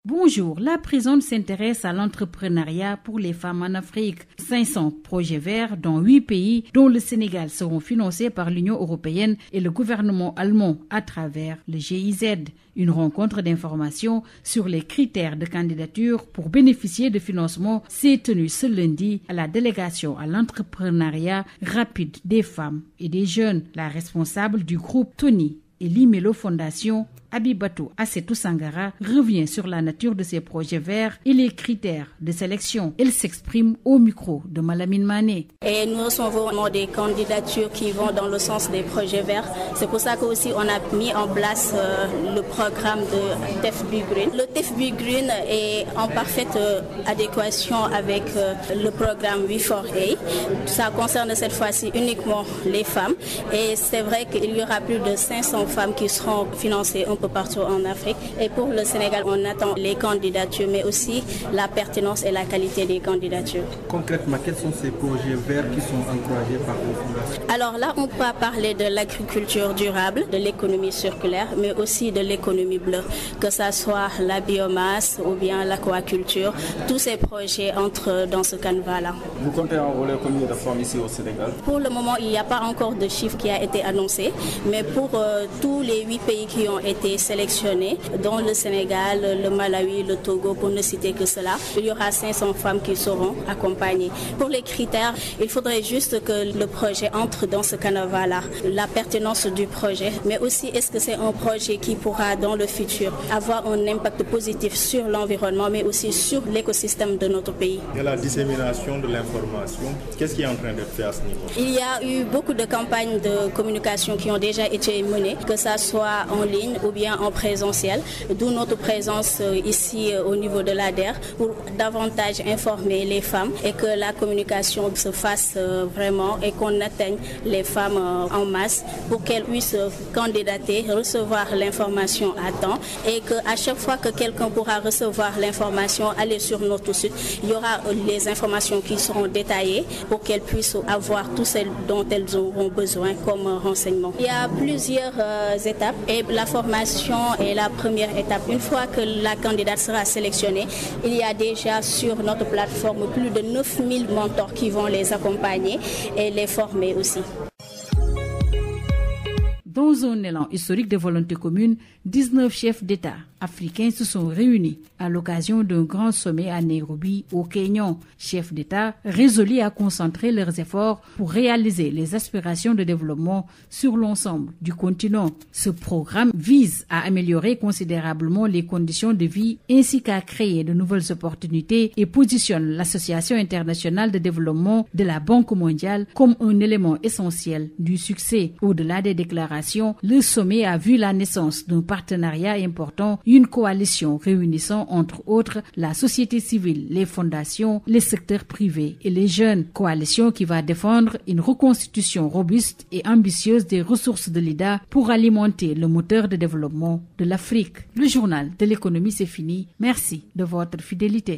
Bonjour, la présente s'intéresse à l'entrepreneuriat pour les femmes en Afrique. 500 projets verts dans 8 pays, dont le Sénégal, seront financés par l'Union européenne et le gouvernement allemand à travers le GIZ. Une rencontre d'information sur les critères de candidature pour bénéficier de financement s'est tenue ce lundi à la délégation à l'entrepreneuriat rapide des femmes et des jeunes. La responsable du groupe Tony et l'Imelo Fondation, Abibatou Assetou Sangara, revient sur la nature de ces projets verts et les critères de sélection. Elle s'exprime au micro de Malamine Mané. Et nous recevons des candidatures qui vont dans le sens des projets verts. C'est pour ça qu'aussi on a mis en place le programme de TEFB Green. Le TEFB Green est en parfaite adéquation avec le programme We4A. Ça concerne cette fois-ci uniquement les femmes. Et c'est vrai qu'il y aura plus de 500 femmes qui seront financées un peu partout en Afrique. Et pour le Sénégal, on attend les candidatures, mais aussi la pertinence et la qualité des candidatures. Concrètement, quels sont ces projets verts qui sont encouragés par vos fondations? Alors là, on peut parler de l'agriculture durable, de l'économie circulaire, mais aussi de l'économie bleue, que ce soit la biomasse ou bien l'aquaculture. Tous ces projets entrent dans ce canevas-là. Vous comptez enrôler combien de femmes ici au Sénégal? Pour le moment, il n'y a pas encore de chiffre qui a été annoncé, mais pour tous les 8 pays qui ont été sélectionnés, dont le Sénégal, le Malawi, le Togo, pour ne citer que cela, il y aura 500 femmes qui seront accompagnées. Pour les critères, il faudrait juste que le projet entre dans ce canevas-là, la pertinence du projet, mais aussi est-ce que c'est un projet qui pourra dans le futur avoir un impact positif sur l'environnement, mais aussi sur l'écosystème de notre pays. Et la dissémination de l'information, qu'est-ce qui est en train d'être fait à ce niveau? Il y a eu beaucoup de campagnes de communication qui ont déjà été menées, que ça soit en ligne ou bien en présentiel, d'où notre présence ici au niveau de l'ADER pour davantage informer les femmes et que la communication se fasse vraiment et qu'on atteigne les femmes en masse pour qu'elles puissent candidater, recevoir l'information à temps et qu'à chaque fois que quelqu'un pourra recevoir l'information, aller sur notre site, il y aura les informations qui seront détaillées pour qu'elles puissent avoir tout ce dont elles auront besoin comme renseignement. Il y a plusieurs étapes et la formation est la première étape. Une fois que la candidate sera sélectionnée, il y a déjà sur notre plateforme plus de 9000 mentors qui vont les accompagner et les former aussi. Dans un élan historique de volonté commune, 19 chefs d'État africains se sont réunis à l'occasion d'un grand sommet à Nairobi, au Kenya. Chefs d'État résolus à concentrer leurs efforts pour réaliser les aspirations de développement sur l'ensemble du continent. Ce programme vise à améliorer considérablement les conditions de vie ainsi qu'à créer de nouvelles opportunités et positionne l'Association internationale de développement de la Banque mondiale comme un élément essentiel du succès. Au-delà des déclarations, le sommet a vu la naissance d'un partenariat important, une coalition réunissant entre autres la société civile, les fondations, les secteurs privés et les jeunes. Coalition qui va défendre une reconstitution robuste et ambitieuse des ressources de l'IDA pour alimenter le moteur de développement de l'Afrique. Le journal de l'économie, c'est fini. Merci de votre fidélité.